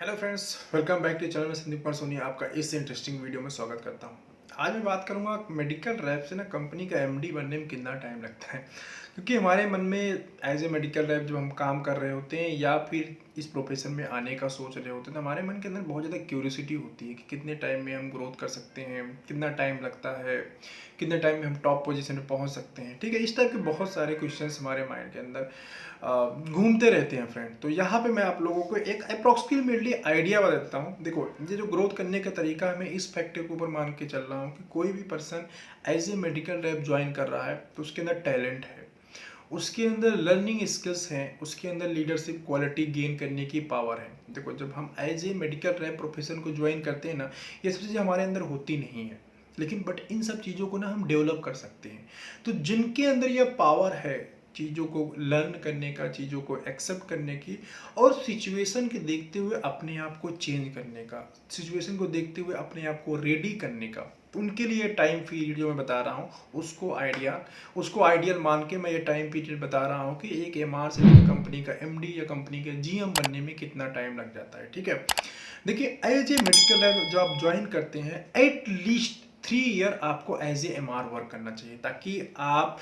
Hello friends, welcome back to channel में संदीप कुमार सोनी आपका इस इंटरेस्टिंग वीडियो में स्वागत करता हूं। आज मैं बात करूंगा मेडिकल रैप से ना कंपनी का एमडी बनने में कितना टाइम लगता है। क्योंकि हमारे मन में एज ए मेडिकल रैप जब हम काम कर रहे होते हैं या फिर इस प्रोफेशन में आने का सोच रहे होते हैं तो हमारे मन के अंदर बहुत ज़्यादा क्यूरियोसिटी होती है कि कितने टाइम में हम ग्रोथ कर सकते हैं, कितना टाइम लगता है, कितने टाइम में हम टॉप पोजीशन में पहुंच सकते हैं। ठीक है, इस टाइप के बहुत सारे क्वेश्चंस हमारे माइंड के अंदर घूमते रहते हैं फ्रेंड। तो यहाँ पे मैं आप लोगों को एक अप्रॉक्सीमेटली आइडिया बता देता हूँ। देखो, ये जो ग्रोथ करने का तरीका है मैं इस फैक्टर के ऊपर मान के चल रहा हूँ कि कोई भी person as a medical rep join कर रहा है तो उसके अंदर टैलेंट है, उसके अंदर लर्निंग स्किल्स हैं, उसके अंदर लीडरशिप क्वालिटी गेन करने की पावर है। देखो, जब हम as a medical rep profession को ज्वाइन करते हैं ना, ये सब चीज़ें हमारे अंदर होती नहीं है, लेकिन बट इन सब चीज़ों को ना हम डेवलप कर सकते हैं। तो जिनके अंदर यह पावर है चीज़ों को लर्न करने का, चीज़ों को एक्सेप्ट करने की और सिचुएशन के देखते हुए अपने आप को चेंज करने का, सिचुएशन को देखते हुए अपने आप को रेडी करने का, उनके लिए टाइम पीरियड जो मैं बता रहा हूँ उसको आइडियल मान के मैं ये टाइम पीरियड बता रहा हूँ कि एक एमआर से कंपनी का एमडी या कंपनी का जीएम बनने में कितना टाइम लग जाता है। ठीक है, देखिए, एज ए मेडिकल लैब जब आप ज्वाइन करते हैं एट लीस्ट 3 ईयर आपको एज ए एमआर वर्क करना चाहिए ताकि आप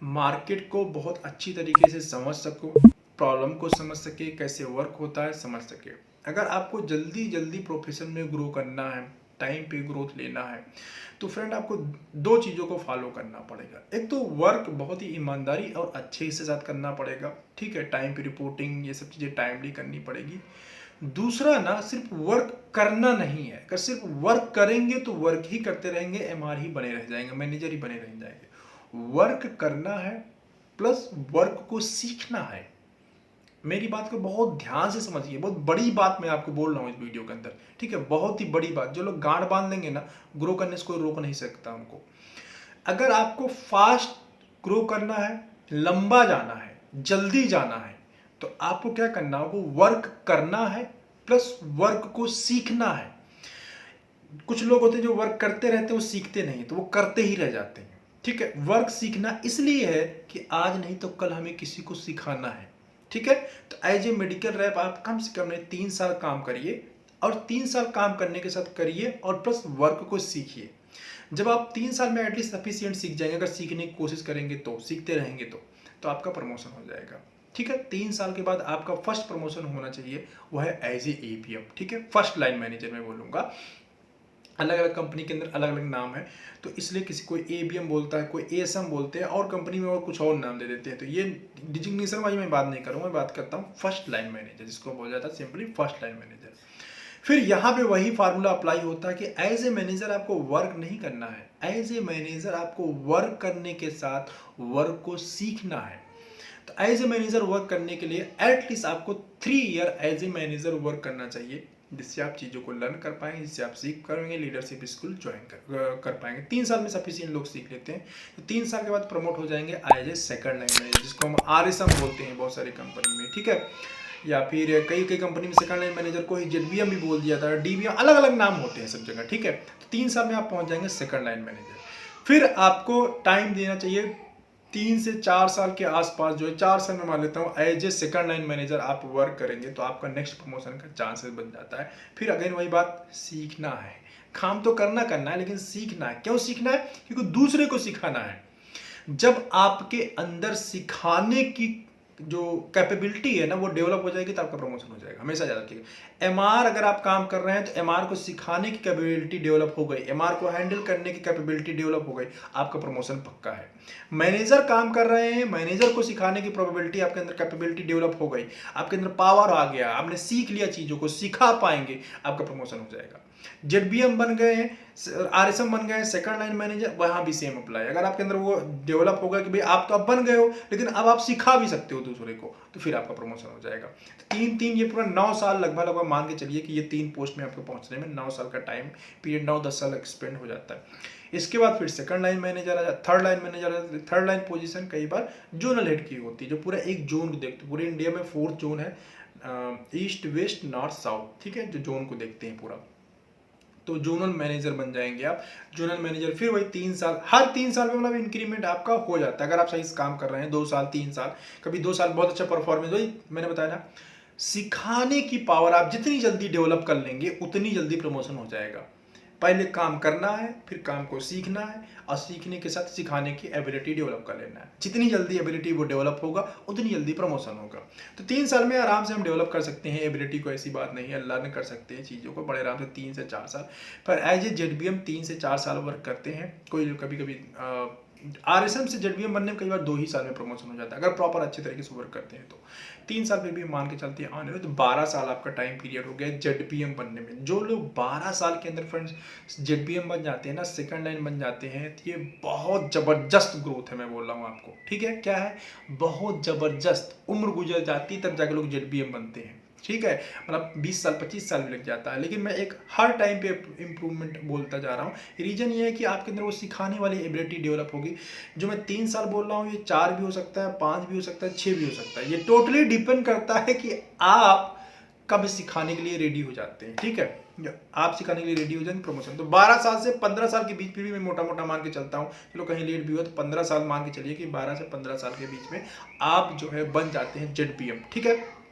मार्केट को बहुत अच्छी तरीके से समझ सको, प्रॉब्लम को समझ सके, कैसे वर्क होता है समझ सके। अगर आपको जल्दी जल्दी प्रोफेशन में ग्रो करना है, टाइम पे ग्रोथ लेना है, तो फ्रेंड आपको दो चीज़ों को फॉलो करना पड़ेगा। एक तो वर्क बहुत ही ईमानदारी और अच्छे से साथ करना पड़ेगा। ठीक है, टाइम पे रिपोर्टिंग ये सब चीज़ें टाइमली करनी पड़ेगी। दूसरा ना, सिर्फ वर्क करना नहीं है, अगर सिर्फ वर्क करेंगे तो वर्क ही करते रहेंगे, एमआर ही बने रह जाएंगे, मैनेजर ही बने रह जाएंगे। वर्क करना है प्लस वर्क को सीखना है। मेरी बात को बहुत ध्यान से समझिए, बहुत बड़ी बात मैं आपको बोल रहा हूँ इस वीडियो के अंदर। ठीक है, बहुत ही बड़ी बात। जो लोग गांड बांध लेंगे ना, ग्रो करने से कोई रोक नहीं सकता उनको। अगर आपको फास्ट ग्रो करना है, लंबा जाना है, जल्दी जाना है, तो आपको क्या करना होगा, वर्क करना है प्लस वर्क को सीखना है। कुछ लोग होते हैं जो वर्क करते रहते हैं, वो सीखते नहीं, तो वो करते ही रह जाते हैं। ठीक है, वर्क सीखना इसलिए है कि आज नहीं तो कल हमें किसी को सिखाना है। ठीक है, तो एज ए मेडिकल रैप आप कम से कम 3 साल काम करिए और 3 साल काम करने के साथ करिए और प्लस वर्क को सीखिए। जब आप 3 साल में एटलीस्ट सफिशिएंट सीख जाएंगे, अगर सीखने की कोशिश करेंगे तो, सीखते रहेंगे तो आपका प्रमोशन हो जाएगा। ठीक है, 3 साल के बाद आपका फर्स्ट प्रमोशन होना चाहिए, वह है एज ए एपीएम। ठीक है, फर्स्ट लाइन मैनेजर मैं बोलूँगा। अलग अलग कंपनी के अंदर अलग अलग नाम है, तो इसलिए किसी कोई एबीएम बोलता है, कोई एएसएम बोलते हैं, और कंपनी में और कुछ और नाम दे देते हैं। तो ये डिजिग्नेशन वाली मैं बात नहीं करूँगा, मैं बात करता हूँ फर्स्ट लाइन मैनेजर, जिसको बोला जाता है सिंपली फर्स्ट लाइन मैनेजर। फिर यहाँ पे वही फार्मूला अप्लाई होता है कि एज ए मैनेजर आपको वर्क नहीं करना है, एज ए मैनेजर आपको वर्क करने के साथ वर्क को सीखना है। तो एज ए मैनेजर वर्क करने के लिए एटलीस्ट आपको 3 year as a manager work करना चाहिए, जिससे आप चीज़ों को लर्न कर पाएंगे, जिससे आप सीख करेंगे, लीडरशिप स्किल ज्वाइन कर पाएंगे। 3 साल में सफिशिएंट लोग सीख लेते हैं, तो 3 साल के बाद प्रमोट हो जाएंगे as a second line manager, जिसको हम आरएसएम बोलते हैं बहुत सारी कंपनी में। ठीक है, या फिर कई कई कंपनी में सेकंड लाइन मैनेजर को ही जेडबीएम भी बोल दिया था, डीबीएम, अलग अलग नाम होते हैं सब जगह। ठीक है, तो 3 साल में आप पहुंच जाएंगे सेकंड लाइन मैनेजर। फिर आपको टाइम देना चाहिए 3 से 4 साल के आसपास, जो है 4 साल में मान लेता हूँ, as a second line manager आप वर्क करेंगे तो आपका नेक्स्ट प्रमोशन का चांसेस बन जाता है। फिर अगेन वही बात, सीखना है। काम तो करना है, लेकिन सीखना है। क्यों सीखना है? क्योंकि दूसरे को सिखाना है। जब आपके अंदर सिखाने की जो कैपेबिलिटी है ना, वो डेवलप हो जाएगी तो आपका प्रमोशन हो जाएगा। हमेशा याद रखिएगा, एमआर अगर आप काम कर रहे हैं तो एमआर को सिखाने की कैपेबिलिटी डेवलप हो गई, एमआर को हैंडल करने की कैपेबिलिटी डेवलप हो गई, आपका प्रमोशन पक्का है। मैनेजर काम कर रहे हैं, मैनेजर को सिखाने की प्रोबेबिलिटी, आपके अंदर कैपेबिलिटी डेवलप हो गई, आपके अंदर पावर आ गया, आपने सीख लिया, चीज़ों को सिखा पाएंगे, आपका प्रमोशन हो जाएगा। जेडबीएम बन गए हैं, आरएसएम बन गए हैं, सेकंड लाइन मैनेजर, वहां भी सेम अप्लाई। अगर आपके अंदर वो डेवलप होगा कि भाई आप तो अब बन गए हो, लेकिन अब आप सिखा भी सकते हो दूसरे को, तो फिर आपका प्रमोशन हो जाएगा। तो तीन ये पूरा 9 साल लगभग मान के चलिए कि ये 3 पोस्ट में आपको पहुंचने में 9 साल का टाइम पीरियड, 9-10 साल एक्सपेंड हो जाता है। इसके बाद फिर सेकंड लाइन मैनेजर आ जाता, थर्ड लाइन मैनेजर आ जाता। थर्ड लाइन पोजीशन कई बार जोनल हेड की होती है, जो पूरा एक जोन को देखते, पूरे इंडिया में 4 जोन है, ईस्ट वेस्ट नॉर्थ साउथ। ठीक है, जो जोन को देखते हैं पूरा, तो जोनल मैनेजर बन जाएंगे आप। जोनल मैनेजर फिर वही 3 साल, हर 3 साल में मतलब इंक्रीमेंट आपका हो जाता है, अगर आप सही से काम कर रहे हैं। 2 साल 3 साल, कभी 2 साल बहुत अच्छा परफॉर्मेंस, वही मैंने बताया ना, सिखाने की पावर आप जितनी जल्दी डेवलप कर लेंगे उतनी जल्दी प्रमोशन हो जाएगा। पहले काम करना है, फिर काम को सीखना है और सीखने के साथ सिखाने की एबिलिटी डेवलप कर लेना है। जितनी जल्दी एबिलिटी वो डेवलप होगा उतनी जल्दी प्रमोशन होगा। तो 3 साल में आराम से हम डेवलप कर सकते हैं एबिलिटी को, ऐसी बात नहीं है, लर्न कर सकते हैं चीज़ों को बड़े आराम से 3 से 4 साल। पर एज ए जेडबीएम 3 से 4 साल वर्क करते हैं। कोई कभी कभी आरएसएम से जेडबीएम बनने में कई बार 2 ही साल में प्रमोशन हो जाता है अगर प्रॉपर अच्छे तरीके से वर्क करते हैं तो। 3 साल फिर भी मान के चलते हैं आने में, तो 12 साल आपका टाइम पीरियड हो गया जेडबीएम बनने में। जो लोग 12 साल के अंदर फ्रेंड्स जेडबीएम बन जाते हैं ना, सेकंड लाइन बन जाते हैं, तो ये बहुत ज़बरदस्त ग्रोथ है, मैं बोल रहा हूँ आपको। ठीक है, क्या है, बहुत ज़बरदस्त। उम्र गुजर जाती तब जाके लोग जेडबीएम बनते हैं। ठीक है, मतलब 20 साल 25 साल भी लग जाता है, लेकिन मैं एक हर टाइम पे इम्प्रूवमेंट बोलता जा रहा हूँ। रीजन ये है कि आपके अंदर वो सिखाने वाली एबिलिटी डेवलप होगी। जो मैं 3 साल बोल रहा हूँ, ये 4 भी हो सकता है, 5 भी हो सकता है, 6 भी हो सकता है। ये टोटली डिपेंड करता है कि आप कब सिखाने के लिए रेडी हो जाते हैं। ठीक है, आप सिखाने के लिए रेडी हो जाएंगे प्रमोशन। तो 12 साल से 15 साल के बीच में भी मैं मोटा मोटा मान के चलता हूँ, चलो कहीं लेट भी हुआ तो 15 साल मान के चलिए कि 12 से 15 साल के बीच में आप जो है बन जाते हैं जेडबीएम। ठीक है,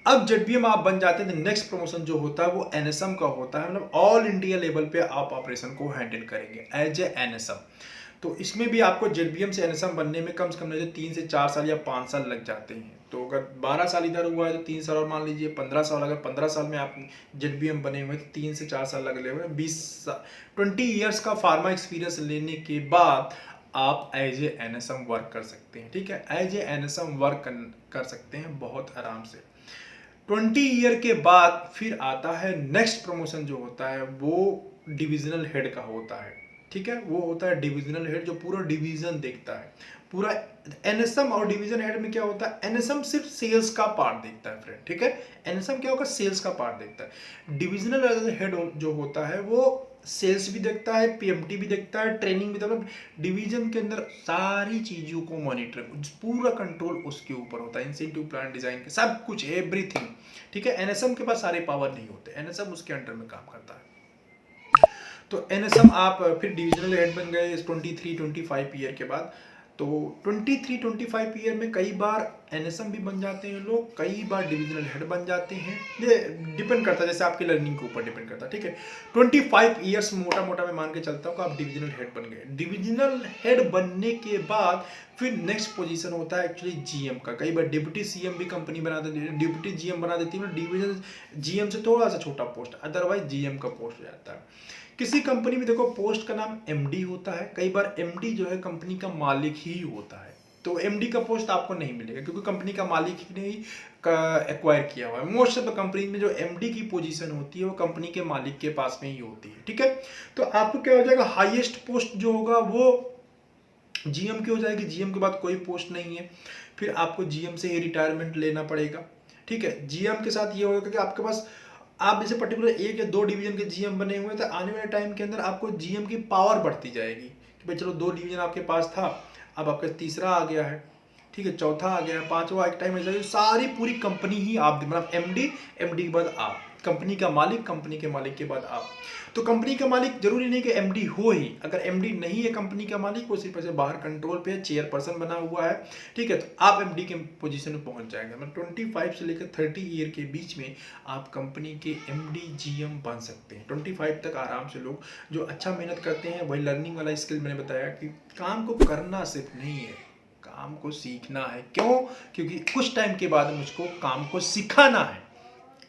अब जेडबीएम आप बन जाते हैं तो नेक्स्ट प्रमोशन जो होता है वो एनएसएम का होता है। मतलब ऑल इंडिया लेवल पे आप ऑपरेशन को हैंडल करेंगे एज ए एनएसएम। तो इसमें भी आपको जेडबीएम से एनएसएम बनने में कम से कम 3 से 4 साल या 5 साल लग जाते हैं। तो अगर 12 साल इधर हुआ है तो 3 साल और मान लीजिए 15 साल। अगर 15 साल में आप जेडबीएम बने हुए तो 3 से 4 साल लगे हुए, 20 ईयर्स का फार्मा एक्सपीरियंस लेने के बाद आप एज ए एनएसएम वर्क कर सकते हैं। ठीक है, एज ए एनएसएम वर्क कर सकते हैं बहुत आराम से। 20 ईयर के बाद फिर आता है नेक्स्ट प्रमोशन जो होता है वो डिविजनल हेड का होता है। ठीक है, वो होता है डिविजनल हेड जो पूरा डिवीजन देखता है। पूरा एनएसएम और डिवीजन हेड में क्या होता है, एनएसएम सिर्फ सेल्स का पार्ट देखता है फ्रेंड। ठीक है, एनएसएम क्या होगा, सेल्स का पार्ट देखता है। डिविजनल हेड जो होता है वो सेल्स भी देखता है, पीएमटी भी देखता है, ट्रेनिंग भी, मतलब डिवीजन के अंदर सारी चीजों को मॉनिटर, पूरा कंट्रोल उसके ऊपर होता है। इंसेंटिव प्लान डिजाइन के सब कुछ, एवरीथिंग। ठीक है, एनएसएम के पास सारे पावर नहीं होते, एनएसएम उसके अंडर में काम करता है। तो एनएसएम आप फिर डिविजनल हेड बन गए 23-25 ईयर के बाद। तो 23-25 ईयर में कई बार एनएसएम भी बन जाते हैं लोग, कई बार डिविजनल हेड बन जाते हैं। ये डिपेंड करता है, जैसे आपकी लर्निंग के ऊपर डिपेंड करता है। ठीक है, 25 ईयर्स मोटा मोटा मैं मान के चलता हूँ कि आप डिविजनल हेड बन गए। डिविजनल हेड बनने के बाद फिर नेक्स्ट पोजीशन होता है एक्चुअली जीएम का। कई बार डिप्टी सीएम भी कंपनी बना देती है, डिप्टी जीएम बना देती है। डिविजन जीएम से थोड़ा सा छोटा पोस्ट, अदरवाइज जीएम का पोस्ट हो जाता है। किसी कंपनी में देखो पोस्ट का नाम एमडी होता है। कई बार एमडी जो है कंपनी का मालिक ही होता है, तो एमडी का पोस्ट आपको नहीं मिलेगा क्योंकि कंपनी का मालिक ही नहीं एक्वायर किया हुआ है। मोस्ट ऑफ द कंपनी में जो एमडी की पोजीशन होती है वो कंपनी के मालिक के पास में ही होती है। ठीक है, तो आपको क्या हो जाएगा, हाईएस्ट पोस्ट जो होगा वो जीएम की हो जाएगी। जीएम के बाद कोई पोस्ट नहीं है, फिर आपको जीएम से ही रिटायरमेंट लेना पड़ेगा। ठीक है, जीएम के साथ ये होगा कि आपके पास, आप जैसे पर्टिकुलर 1 या 2 डिवीजन के जीएम बने हुए हैं तो आने वाले टाइम के अंदर आपको जीएम की पावर बढ़ती जाएगी कि भाई चलो 2 डिवीजन आपके पास था, अब आपका तीसरा आ गया है। ठीक है, चौथा आ गया है, पांचवा एक टाइम में जाएगी, सारी पूरी कंपनी ही आप, मतलब एमडी, एमडी के बाद आप, कंपनी का मालिक, कंपनी के मालिक के बाद आप। तो कंपनी का मालिक जरूरी नहीं कि एमडी हो ही, अगर एमडी नहीं है कंपनी का मालिक, वो सिर्फ ऐसे बाहर कंट्रोल पे चेयरपर्सन बना हुआ है। ठीक है, तो आप एमडी के पोजीशन में पहुंच जाएंगे। मतलब 25 से लेकर 30 ईयर के बीच में आप कंपनी के एमडी जीएम बन सकते हैं। 25 तक आराम से लोग जो अच्छा मेहनत करते हैं, वही लर्निंग वाला स्किल मैंने बताया कि काम को करना सिर्फ नहीं है, काम को सीखना है। क्यों? क्योंकि कुछ टाइम के बाद मुझको काम को सिखाना है।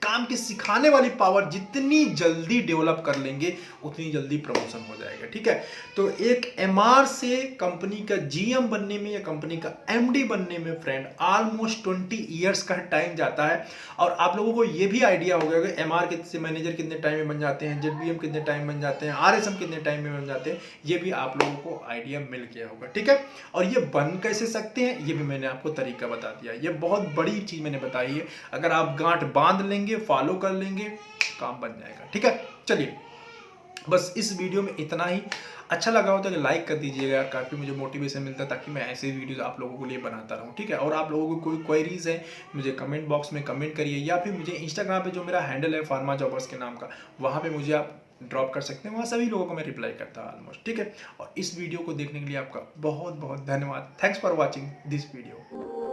काम के सिखाने वाली पावर जितनी जल्दी डेवलप कर लेंगे उतनी जल्दी प्रमोशन हो जाएगा। ठीक है, तो एक एमआर से कंपनी का जीएम बनने में या कंपनी का एमडी बनने में फ्रेंड ऑलमोस्ट 20 इयर्स का टाइम जाता है। और आप लोगों को ये भी आइडिया हो गया कि एमआर से मैनेजर कितने टाइम में बन जाते हैं, जेडबीएम कितने टाइम बन जाते हैं, आरएसएम कितने टाइम में बन जाते हैं, ये भी आप लोगों को आइडिया मिल गया होगा। ठीक है, और ये बन कैसे सकते हैं ये भी मैंने आपको तरीका बता दिया। ये बहुत बड़ी चीज मैंने बताई है, अगर आप गांठ बांध लेंगे, फॉलो कर लेंगे, काम बन जाएगा। ठीक है, चलिए बस इस वीडियो में इतना ही। अच्छा लगा हो तो लाइक कर दीजिएगा यार, काफ़ी मुझे मोटिवेशन मिलता है ताकि मैं ऐसे वीडियोस आप लोगों के लिए बनाता रहूं। ठीक है, और आप लोगों को कोई क्वेरीज है मुझे कमेंट बॉक्स में कमेंट करिए, या फिर मुझे इंस्टाग्राम पे जो मेरा हैंडल है फार्मा जॉबर्स के नाम का, वहाँ पे मुझे आप ड्रॉप कर सकते हैं। वहाँ सभी लोगों को मैं रिप्लाई करता हूँ ऑलमोस्ट। ठीक है, और इस वीडियो को देखने के लिए आपका बहुत बहुत धन्यवाद। Thanks for watching this video.